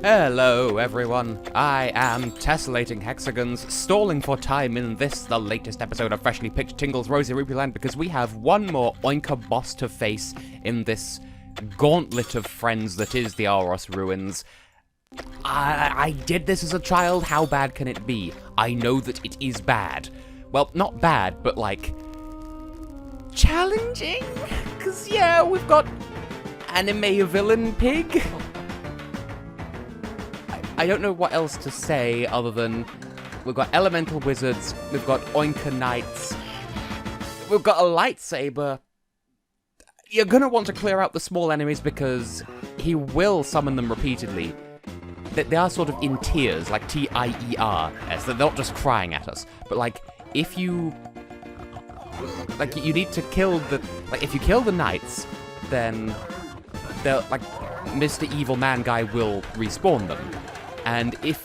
Hello everyone, I am Tessellating Hexagons, stalling for time in this, the latest episode of freshly picked Tingle's Rosy Rupeeland, because we have one more Oinker boss to face in this gauntlet of friends that is the Auros ruins. I did this as a child, how bad can it be? I know that it is bad. Well, not bad, but like, challenging? Because yeah, we've got anime villain pig. I don't know what else to say other than we've got elemental wizards, we've got Oinker knights, we've got a lightsaber. You're gonna want to clear out the small enemies because he will summon them repeatedly. They are sort of in tiers, like T-I-E-R-S. They're not just crying at us. But like, if you... like, you need to kill the... like, if you kill the knights, then they'll, like, Mr. Evil Man Guy will respawn them. And if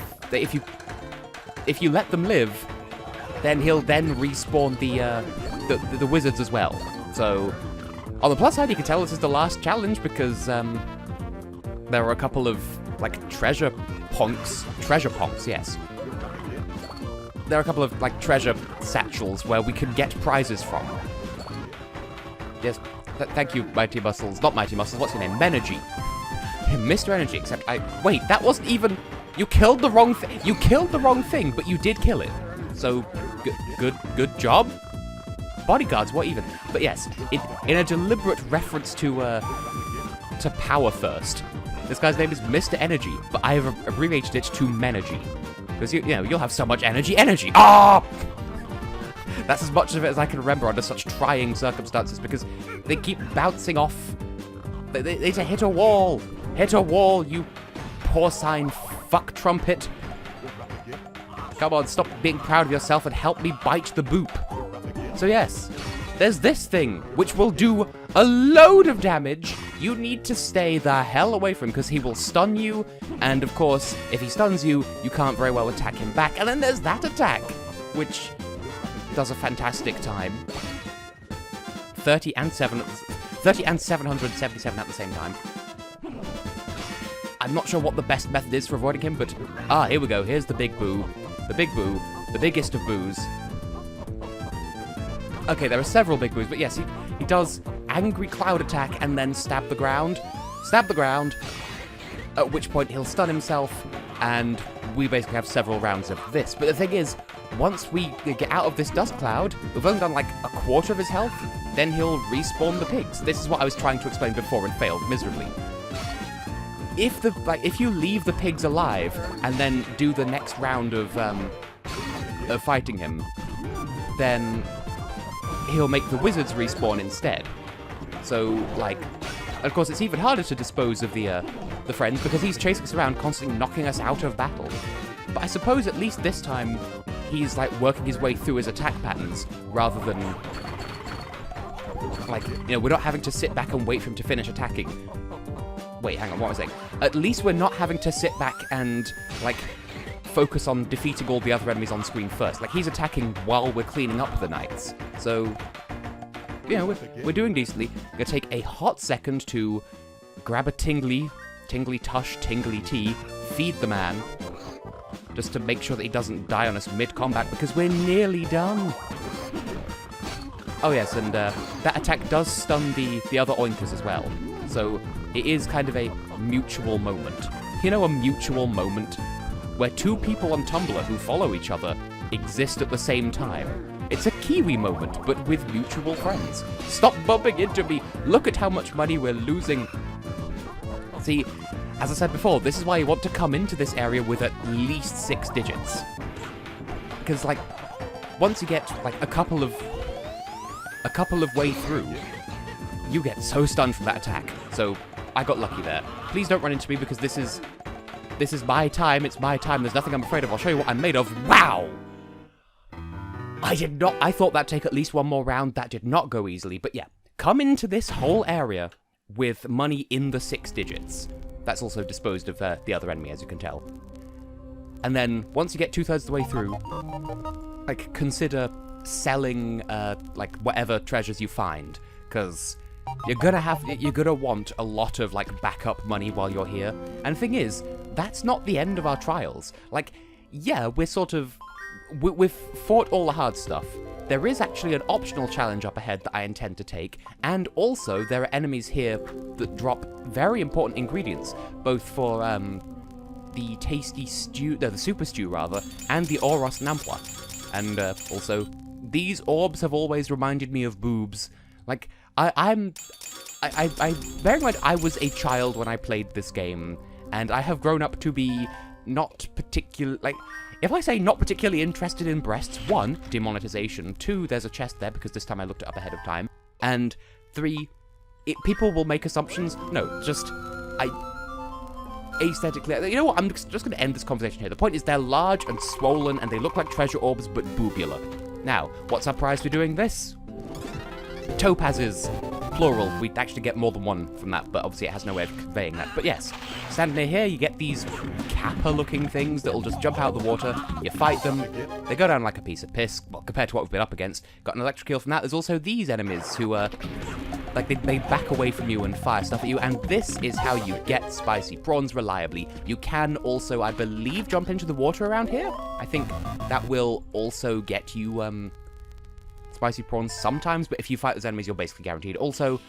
you let them live, then he'll then respawn the wizards as well. So, on the plus side, you can tell this is the last challenge because there are a couple of like treasure ponks, yes. There are a couple of like treasure satchels where we can get prizes from. Yes, thank you, Mighty Muscles. Not Mighty Muscles. What's your name? Menergy. Mr. Energy. Except wait, that wasn't even. You killed the wrong thing. You killed the wrong thing, but you did kill it. So, good job. Bodyguards, what even? But yes, in a deliberate reference to Power Thirst. This guy's name is Mr. Energy, but I have abbreviated it to Menergy. Because, you know, you'll have so much energy. Ah! That's as much of it as I can remember under such trying circumstances, because they keep bouncing off. They hit a wall. Hit a wall, you porcine fuck trumpet. Come on, stop being proud of yourself and help me bite the boop. So yes, there's this thing, which will do a load of damage. You need to stay the hell away from him, because he will stun you, and of course, if he stuns you, you can't very well attack him back. And then there's that attack, which does a fantastic time. 30 and 777 at the same time. I'm not sure what the best method is for avoiding him, but here we go. Here's the big boo. The big boo. The biggest of boos. Okay, there are several big boos, but yes, he does angry cloud attack and then stab the ground. Stab the ground, at which point he'll stun himself, and we basically have several rounds of this. But the thing is, once we get out of this dust cloud, we've only done like a quarter of his health, then he'll respawn the pigs. This is what I was trying to explain before and failed miserably. If you leave the pigs alive and then do the next round of fighting him, then he'll make the wizards respawn instead. So, like, of course, it's even harder to dispose of the friends because he's chasing us around, constantly knocking us out of battle. But I suppose at least this time he's like working his way through his attack patterns rather than like, you know, we're not having to sit back and wait for him to finish attacking. Wait, hang on, what was I saying? At least we're not having to sit back and, like, focus on defeating all the other enemies on screen first. Like, he's attacking while we're cleaning up the knights. So, you know, we're doing decently. Gonna take a hot second to grab a tingly tush, tingly tea, feed the man, just to make sure that he doesn't die on us mid-combat, because we're nearly done. Oh yes, and that attack does stun the other Oinkers as well. So it is kind of a mutual moment. You know, a mutual moment where two people on Tumblr who follow each other exist at the same time. It's a Kiwi moment, but with mutual friends. Stop bumping into me! Look at how much money we're losing! See, as I said before, this is why you want to come into this area with at least 6 digits. Because, like, once you get, like, a couple of way through, you get so stunned from that attack. So, I got lucky there. Please don't run into me because this is my time, it's my time, there's nothing I'm afraid of. I'll show you what I'm made of. Wow! I thought that'd take at least one more round. That did not go easily. But yeah, come into this whole area with money in the 6 digits. That's also disposed of the other enemy, as you can tell. And then, once you get 2/3 of the way through, like, consider selling, like, whatever treasures you find. Because you're gonna want a lot of, like, backup money while you're here. And the thing is, that's not the end of our trials. Like, yeah, we're sort of... We've fought all the hard stuff. There is actually an optional challenge up ahead that I intend to take, and also there are enemies here that drop very important ingredients, both for the tasty stew, no, the super stew rather, and the Auros Nampla. And also, these orbs have always reminded me of boobs. Like, bearing in mind I was a child when I played this game, and I have grown up to be not particular, like, if I say not particularly interested in breasts, 1, demonetization, 2, there's a chest there because this time I looked it up ahead of time, and 3, people will make assumptions. No, just, aesthetically, you know what, I'm just going to end this conversation here. The point is they're large and swollen and they look like treasure orbs but boobular. Now, what's our prize for doing this? Topazes. Plural. We actually get more than one from that, but obviously it has no way of conveying that. But yes, standing near here, you get these kappa-looking things that'll just jump out of the water. You fight them. They go down like a piece of piss, well, compared to what we've been up against. Got an electric eel from that. There's also these enemies who are... like, they back away from you and fire stuff at you, and this is how you get spicy prawns reliably. You can also, I believe, jump into the water around here. I think that will also get you, spicy prawns sometimes, but if you fight those enemies, you're basically guaranteed. Also,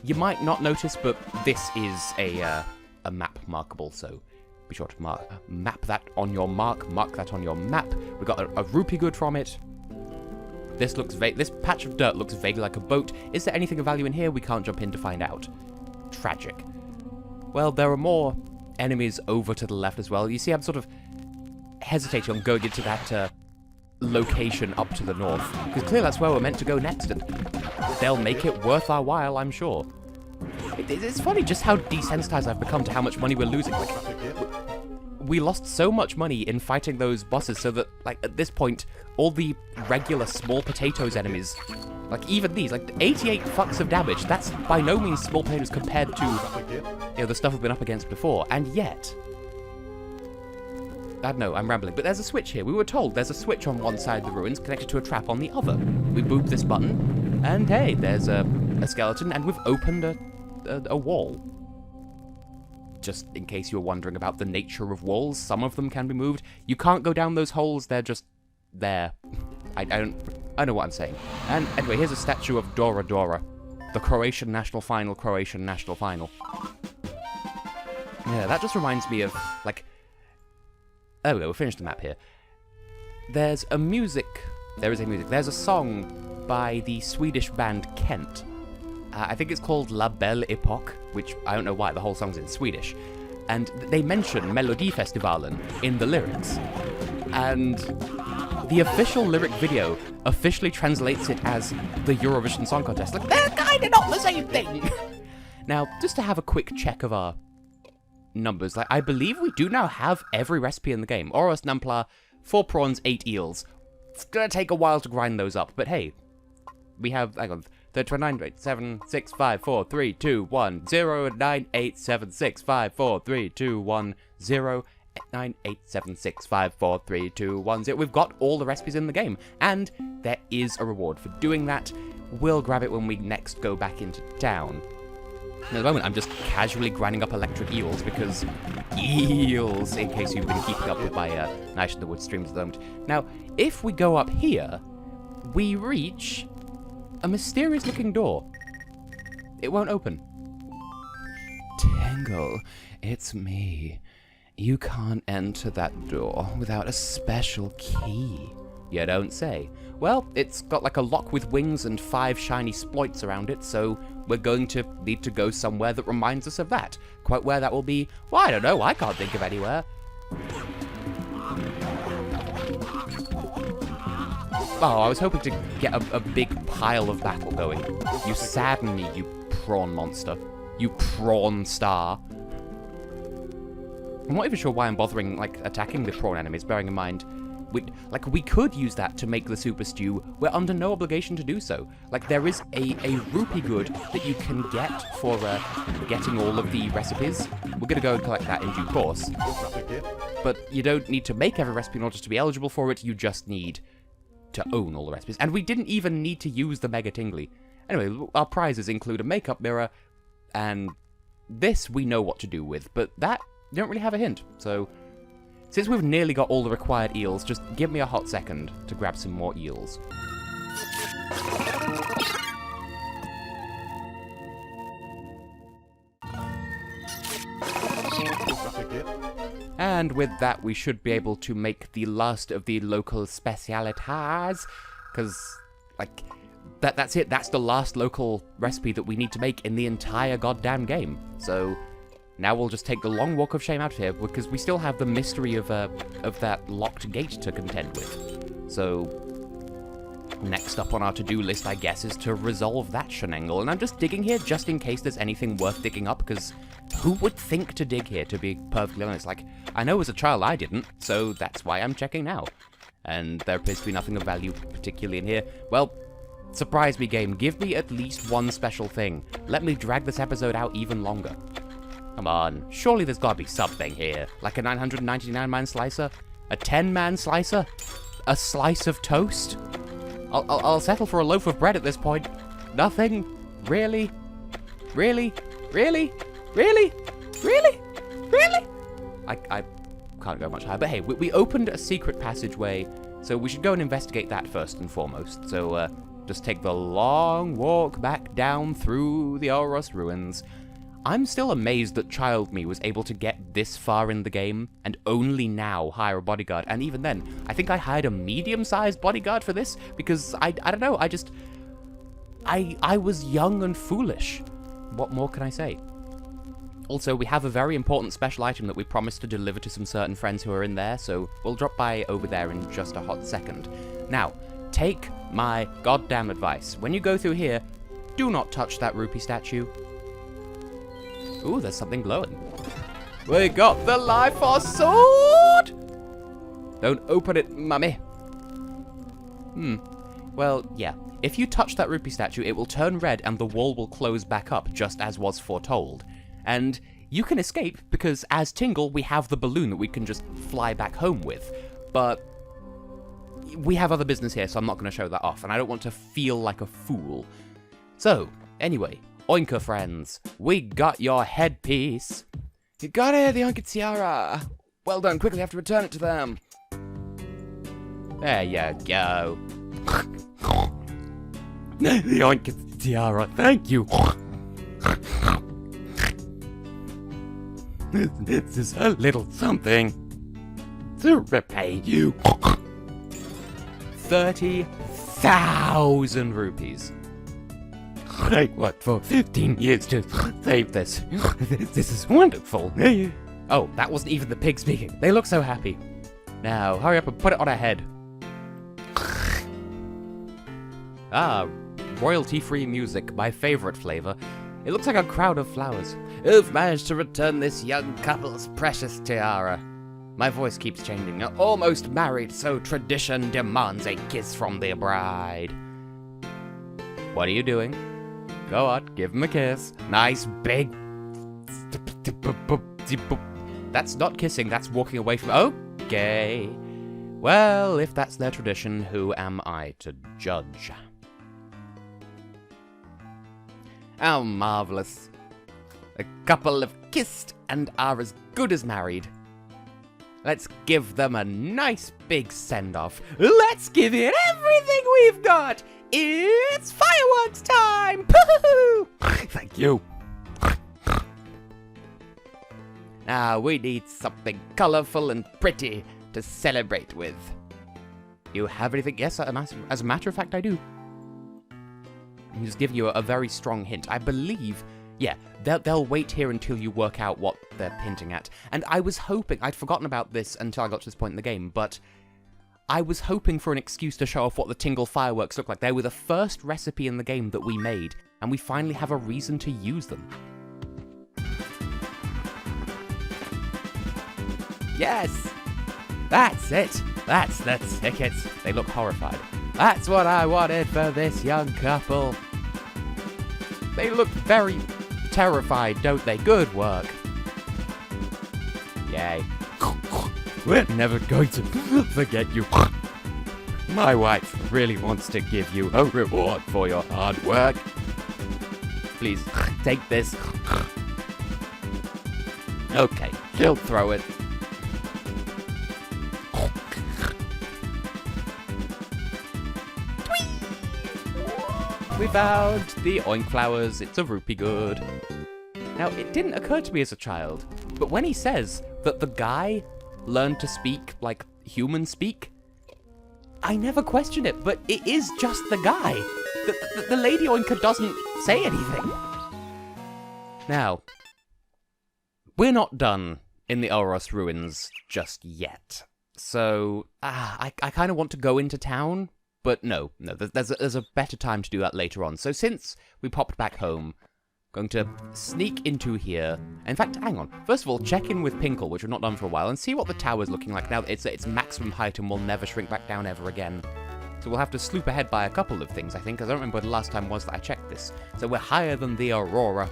you might not notice, but this is a map markable, so be sure to map that on your mark that on your map. We got a rupee good from it. This patch of dirt looks vaguely like a boat. Is there anything of value in here? We can't jump in to find out. Tragic. Well, there are more enemies over to the left as well. You see, I'm sort of hesitating on going into that location up to the north, because clearly that's where we're meant to go next, and they'll make it worth our while, I'm sure. It's funny just how desensitized I've become to how much money we're losing. Like, we lost so much money in fighting those bosses, so that, like, at this point, all the regular small potatoes enemies, like, even these, like, 88 fucks of damage, that's by no means small potatoes compared to, you know, the stuff we've been up against before, and yet... I don't know, I'm rambling, but there's a switch here. We were told there's a switch on one side of the ruins connected to a trap on the other. We boop this button, and hey, there's a skeleton, and we've opened a wall. Just in case you were wondering about the nature of walls, some of them can be moved. You can't go down those holes, they're just there. I know what I'm saying. And anyway, here's a statue of Dora Dora, the Croatian national final. Yeah, that just reminds me of, like... There we go, we'll finish the map here. There's a song by the Swedish band Kent. I think it's called La Belle Époque, which I don't know why, the whole song's in Swedish. And they mention Melodifestivalen in the lyrics. And the official lyric video officially translates it as the Eurovision Song Contest. Like, they're kinda not the same thing! Now, just to have a quick check of our numbers, like, I believe we do now have every recipe in the game. Auros Nampla, 4 prawns, 8 eels. It's gonna take a while to grind those up, but hey, we have, hang on, 29, 8, 7, 6, 5, 4, 3, 2, 1, 0, 9, 8, 7, 6, 5, 4, 3, 2, 1, 0, 9, 8, 7, 6, 5, 4, 3, 2, 1, 0. We've got all the recipes in the game, and there is a reward for doing that. We'll grab it when we next go back into town. At the moment, I'm just casually grinding up electric eels, because eels, in case you've been keeping up with my Night in the Woods streams at the moment. Now, if we go up here, we reach a mysterious-looking door. It won't open. Tingle, it's me. You can't enter that door without a special key. You don't say. Well, it's got like a lock with wings and 5 shiny sploits around it, so we're going to need to go somewhere that reminds us of that. Quite where that will be, well, I don't know, I can't think of anywhere. Oh, I was hoping to get a big pile of battle going. You sadden me, you prawn monster. You prawn star. I'm not even sure why I'm bothering, like, attacking the prawn enemies, bearing in mind... we could use that to make the super stew. We're under no obligation to do so. Like, there is a rupee good that you can get for getting all of the recipes. We're gonna go and collect that in due course. But you don't need to make every recipe in order to be eligible for it, you just need to own all the recipes. And we didn't even need to use the Mega Tingly. Anyway, our prizes include a makeup mirror, and this we know what to do with, but that you don't really have a hint. So, since we've nearly got all the required eels, just give me a hot second to grab some more eels. And with that, we should be able to make the last of the local specialities, because, like, that's it. That's the last local recipe that we need to make in the entire goddamn game. So now we'll just take the long walk of shame out of here, because we still have the mystery of that locked gate to contend with. So next up on our to-do list, I guess, is to resolve that shenangle. And I'm just digging here just in case there's anything worth digging up, because who would think to dig here, to be perfectly honest? Like, I know as a child I didn't, so that's why I'm checking now. And there appears to be nothing of value particularly in here. Well, surprise me, game. Give me at least one special thing. Let me drag this episode out even longer. Come on. Surely there's gotta be something here. Like a 999-man slicer? A 10-man slicer? A slice of toast? I'll settle for a loaf of bread at this point. Nothing? Really? Really? Really? Really? Really? Really? I can't go much higher. But hey, we opened a secret passageway, so we should go and investigate that first and foremost. So, just take the long walk back down through the Auros ruins. I'm still amazed that child me was able to get this far in the game, and only now hire a bodyguard. And even then, I think I hired a medium-sized bodyguard for this, because I don't know, I was young and foolish. What more can I say? Also, we have a very important special item that we promised to deliver to some certain friends who are in there, so we'll drop by over there in just a hot second. Now, take my goddamn advice. When you go through here, do not touch that rupee statue. Ooh, there's something glowing. We got the Life Force sword! Don't open it, mummy. Well, yeah. If you touch that rupee statue, it will turn red and the wall will close back up, just as was foretold. And you can escape, because as Tingle, we have the balloon that we can just fly back home with. But we have other business here, so I'm not going to show that off, and I don't want to feel like a fool. So, anyway, Oinker friends, we got your headpiece. You got it, the Oinker tiara. Well done, quickly have to return it to them. There you go. The Oinker tiara, thank you. This is a little something to repay you. 30,000 rupees. I worked for 15 years to save this. This is wonderful. Oh, that wasn't even the pig speaking. They look so happy. Now, hurry up and put it on her head. Ah, royalty-free music, my favorite flavor. It looks like a crowd of flowers. You've managed to return this young couple's precious tiara. My voice keeps changing. You're almost married, so tradition demands a kiss from the bride. What are you doing? Go on, give him a kiss. Nice big... That's not kissing, that's walking away from... Okay. Well, if that's their tradition, who am I to judge? How marvelous. A couple have kissed and are as good as married. Let's give them a nice big send-off. Let's give it everything we've got. It's fireworks time. Thank you. Now we need something colorful and pretty to celebrate with. You have anything? Yes, as a matter of fact, I do. I'm just giving you a very strong hint. I believe, yeah, they'll wait here until you work out what they're hinting at. And I was hoping, I'd forgotten about this until I got to this point in the game, but I was hoping for an excuse to show off what the Tingle fireworks look like. They were the first recipe in the game that we made, and we finally have a reason to use them. Yes! That's it! That's the tickets! They look horrified. That's what I wanted for this young couple. They look very terrified, don't they? Good work. Yay. We're never going to forget you. My wife really wants to give you a reward for your hard work. Please, take this. Okay, He'll throw it. We found the oink flowers. It's a rupee good. Now, it didn't occur to me as a child, but when he says that the guy learned to speak like human speak, I never questioned it, but it is just the guy. The lady oinker doesn't say anything. Now, we're not done in the Auros ruins just yet. So, I kind of want to go into town, but no, there's a better time to do that later on. So since we popped back home, going to sneak into here. In fact, hang on. First of all, check in with Tingle, which we've not done for a while, and see what the tower's looking like now that it's at its maximum height and will never shrink back down ever again. So we'll have to sloop ahead by a couple of things, I think, because I don't remember the last time was that I checked this. So we're higher than the Aurora.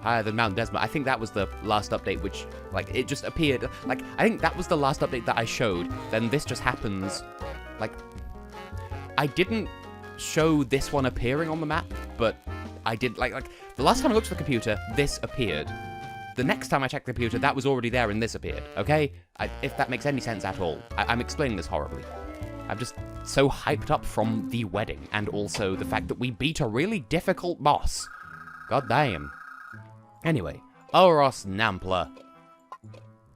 Higher than Mount Desma. I think that was the last update, which, like, it just appeared. Like, I think that was the last update that I showed. Then this just happens. Like, I didn't show this one appearing on the map, but I did, like, the last time I looked at the computer, this appeared. The next time I checked the computer, that was already there and this appeared, okay? If that makes any sense at all. I'm explaining this horribly. I'm just so hyped up from the wedding, and also the fact that we beat a really difficult boss. God damn. Anyway, Auros Nampler.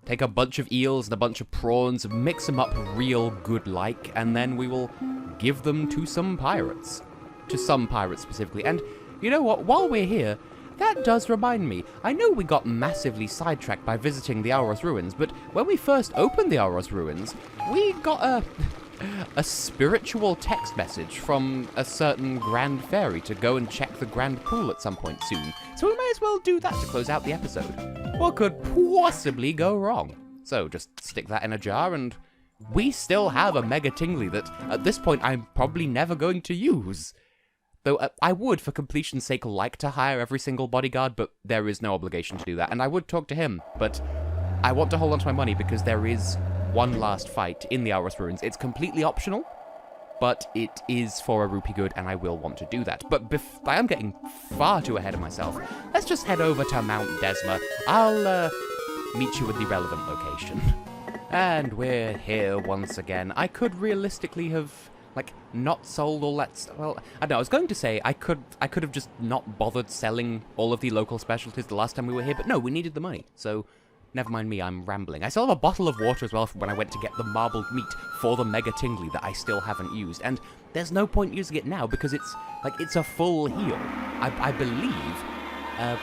Take a bunch of eels and a bunch of prawns, mix them up real good-like, and then we will give them to some pirates. To some pirates specifically. And you know what? While we're here, that does remind me. I know we got massively sidetracked by visiting the Auros ruins, but when we first opened the Auros ruins, we got a spiritual text message from a certain Grand Fairy to go and check the Grand Pool at some point soon. So we may as well do that to close out the episode. What could possibly go wrong? So just stick that in a jar, and we still have a Mega Tingly that, at this point, I'm probably never going to use. Though I would, for completion's sake, like to hire every single bodyguard, but there is no obligation to do that. And I would talk to him, but I want to hold on to my money because there is one last fight in the Auros ruins. It's completely optional, but it is for a rupee good, and I will want to do that. But I am getting far too ahead of myself. Let's just head over to Mount Desma. I'll meet you at the relevant location. And we're here once again. I could realistically have, like, not sold all that well, I don't know, I was going to say I could have just not bothered selling all of the local specialties the last time we were here, but no, we needed the money, so never mind me, I'm rambling. I still have a bottle of water as well from when I went to get the marbled meat for the Mega Tingly that I still haven't used, and there's no point using it now because it's, like, it's a full heal. I believe,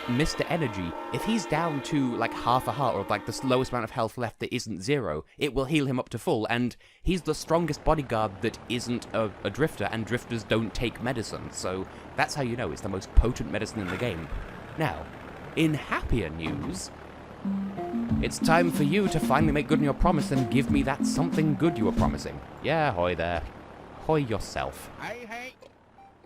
Mr. Energy, if he's down to, like, half a heart, or, like, the lowest amount of health left that isn't 0, it will heal him up to full, and he's the strongest bodyguard that isn't a drifter, and drifters don't take medicine, so that's how you know it's the most potent medicine in the game. Now, in happier news, it's time for you to finally make good on your promise and give me that something good you were promising. Yeah, hoy there. Hoy yourself. Hey.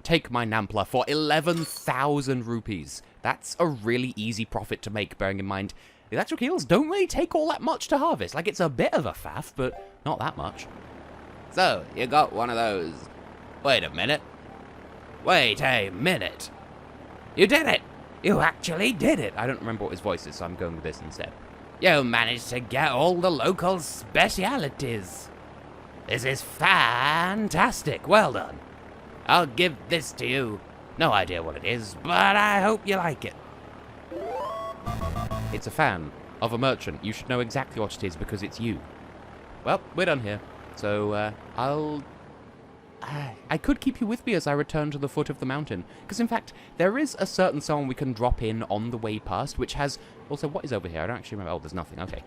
Take my Nampler for 11,000 rupees. That's a really easy profit to make, bearing in mind electric eels don't really take all that much to harvest. Like, it's a bit of a faff, but not that much. So, you got one of those. Wait a minute. Wait a minute. You did it! You actually did it! I don't remember what his voice is, so I'm going with this instead. You managed to get all the local specialities. This is fantastic. Well done. I'll give this to you. No idea what it is, but I hope you like it. It's a fan of a merchant. You should know exactly what it is because it's you. Well, we're done here. So, I could keep you with me as I return to the foot of the mountain. Because, in fact, there is a certain someone we can drop in on the way past, which has... Also, what is over here? I don't actually remember. Oh, there's nothing. Okay.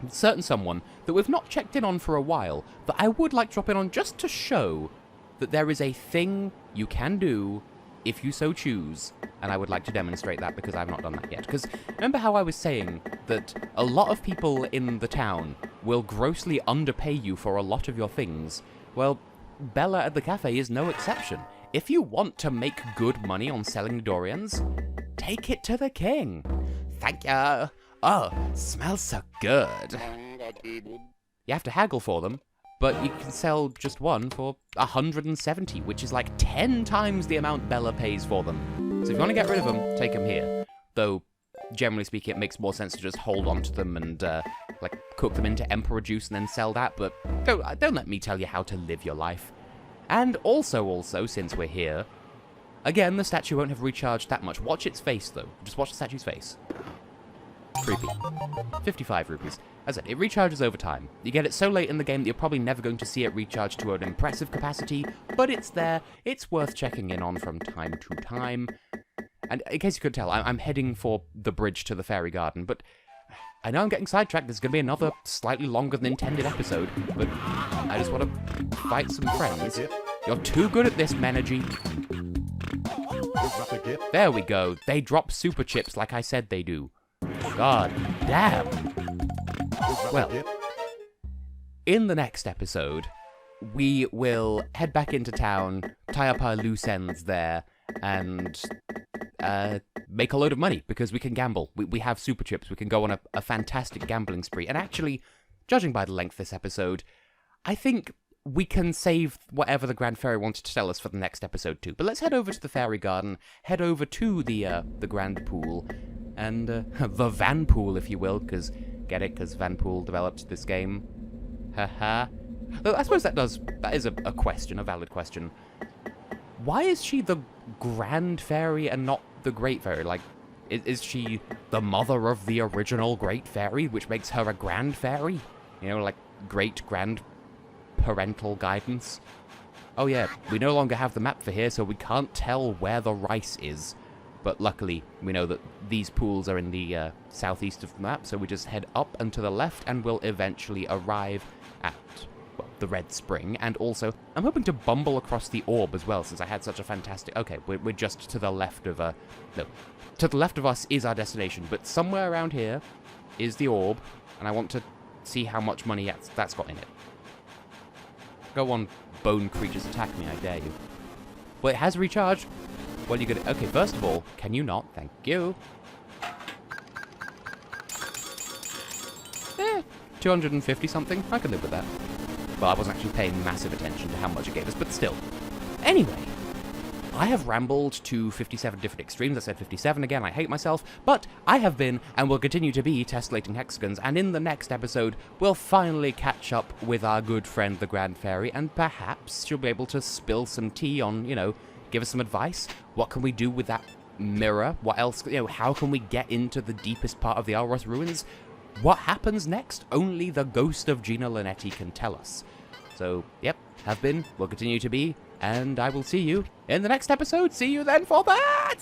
A certain someone that we've not checked in on for a while, that I would like to drop in on just to show that there is a thing you can do if you so choose, and I would like to demonstrate that because I've not done that yet. Because remember how I was saying that a lot of people in the town will grossly underpay you for a lot of your things? Well, Bella at the cafe is no exception. If you want to make good money on selling Dorians, take it to the king. Thank you. Oh, smells so good. You have to haggle for them, but you can sell just one for 170, which is like 10 times the amount Bella pays for them. So if you want to get rid of them, take them here. Though, generally speaking, it makes more sense to just hold on to them and, like, cook them into Emperor juice and then sell that, but don't let me tell you how to live your life. And also, since we're here, again, the statue won't have recharged that much. Watch its face, though. Just watch the statue's face. Creepy. 55 rupees. As I said, it recharges over time. You get it so late in the game that you're probably never going to see it recharge to an impressive capacity, but it's there. It's worth checking in on from time to time. And in case you couldn't tell, I'm heading for the bridge to the fairy garden, but I know I'm getting sidetracked. There's going to be another slightly longer than intended episode, but I just want to fight some friends. You're too good at this, Menergy. There we go. They drop super chips like I said they do. God damn. Well, in the next episode, we will head back into town, tie up our loose ends there, and make a load of money, because we can gamble. We have super chips. We can go on a fantastic gambling spree. And actually, judging by the length of this episode, I think we can save whatever the Grand Fairy wanted to tell us for the next episode too. But let's head over to the fairy garden, head over to the Grand Pool, and the Van Pool, if you will, because, get it, because Van Pool developed this game. Haha. Though I suppose that is a question, a valid question. Why is she the Grand Fairy and not the Great Fairy? Like, is she the mother of the original Great Fairy, which makes her a Grand Fairy? You know, like great grand parental guidance? Oh yeah, we no longer have the map for here, so we can't tell where the rice is. But luckily, we know that these pools are in the southeast of the map, so we just head up and to the left, and we'll eventually arrive at, well, the Red Spring. And also, I'm hoping to bumble across the orb as well, since I had such a fantastic... Okay, we're just to the left of... No, to the left of us is our destination, but somewhere around here is the orb, and I want to see how much money that's got in it. Go on, bone creatures, attack me, I dare you. Well, it has recharged. Well, you're gonna... Okay, first of all, can you not? Thank you. 250 something. I can live with that. Well, I wasn't actually paying massive attention to how much it gave us, but still. Anyway, I have rambled to 57 different extremes. I said 57 again. I hate myself. But I have been, and will continue to be, Tessellating Hexagons. And in the next episode, we'll finally catch up with our good friend, the Grand Fairy, and perhaps she'll be able to spill some tea on, you know, give us some advice. What can we do with that mirror? What else? You know, how can we get into the deepest part of the Auros ruins? What happens next? Only the ghost of Gina Linetti can tell us. So, yep, have been, will continue to be, and I will see you in the next episode. See you then for that!